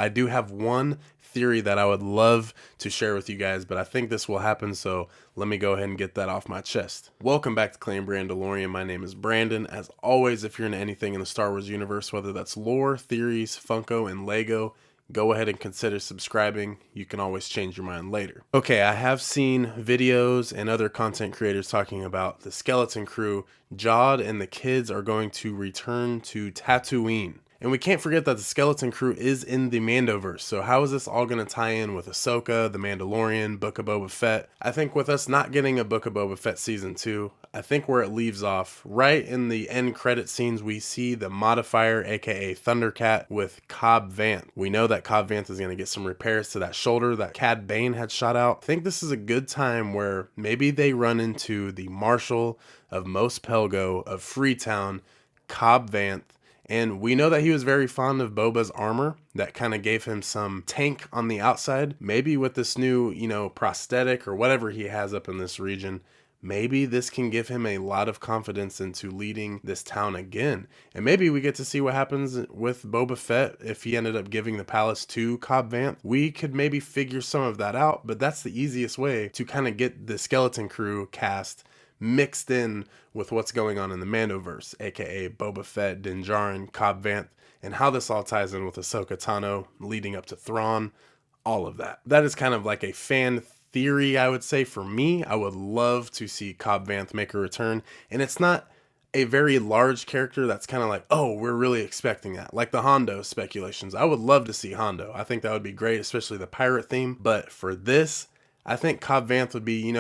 I do have one theory that I would love to share with you guys, but I think this will happen, so let me go ahead and get that off my chest. Welcome back to Clan Brandalorian. My name is Brandon. As always, if you're into anything in the Star Wars universe, whether that's lore, theories, Funko, and Lego, go ahead and consider subscribing. You can always change your mind later. Okay, I have seen videos and other content creators talking about the Skeleton Crew. Jod and the kids are going to return to Tatooine. And we can't forget that the Skeleton Crew is in the Mandoverse, so how is this all going to tie in with Ahsoka, The Mandalorian, Book of Boba Fett? I think with us not getting a Book of Boba Fett Season 2, I think where it leaves off, right in the end credit scenes, we see the Modifier, aka Thundercat, with Cobb Vanth. We know that Cobb Vanth is going to get some repairs to that shoulder that Cad Bane had shot out. I think this is a good time where maybe they run into the Marshal of Mos Pelgo of Freetown, Cobb Vanth. And we know that he was very fond of Boba's armor that kind of gave him some tank on the outside. Maybe with this new, prosthetic or whatever he has up in this region, maybe this can give him a lot of confidence into leading this town again. And maybe we get to see what happens with Boba Fett if he ended up giving the palace to Cobb Vanth. We could maybe figure some of that out, but that's the easiest way to kind of get the Skeleton Crew cast mixed in with what's going on in the Mandoverse, aka Boba Fett, Din Djarin, Cobb Vanth, and how this all ties in with Ahsoka Tano leading up to Thrawn, all of that. That is kind of like a fan theory, I would say. For me, I would love to see Cobb Vanth make a return, and it's not a very large character that's kind of like, oh, we're really expecting that. Like the Hondo speculations. I would love to see Hondo. I think that would be great, especially the pirate theme. But for this, I think Cobb Vanth would be,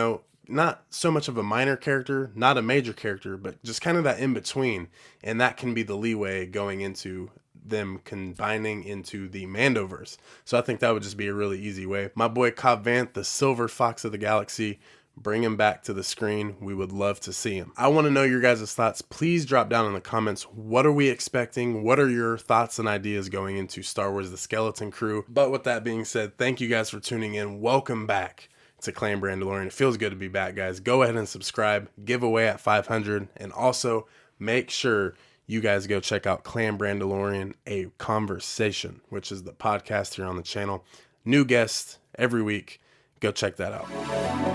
not so much of a minor character, not a major character, but just kind of that in between. And that can be the leeway going into them combining into the Mandoverse. So I think that would just be a really easy way. My boy Cobb Vanth, the Silver Fox of the Galaxy, bring him back to the screen. We would love to see him. I want to know your guys' thoughts. Please drop down in the comments. What are we expecting? What are your thoughts and ideas going into Star Wars The Skeleton Crew? But with that being said, thank you guys for tuning in. Welcome back to Clan Brandalorian. It feels good to be back, guys. Go ahead and subscribe. Giveaway at 500. And also make sure you guys go check out Clan Brandalorian, A Conversation, which is the podcast here on the channel. New guests every week. Go check that out.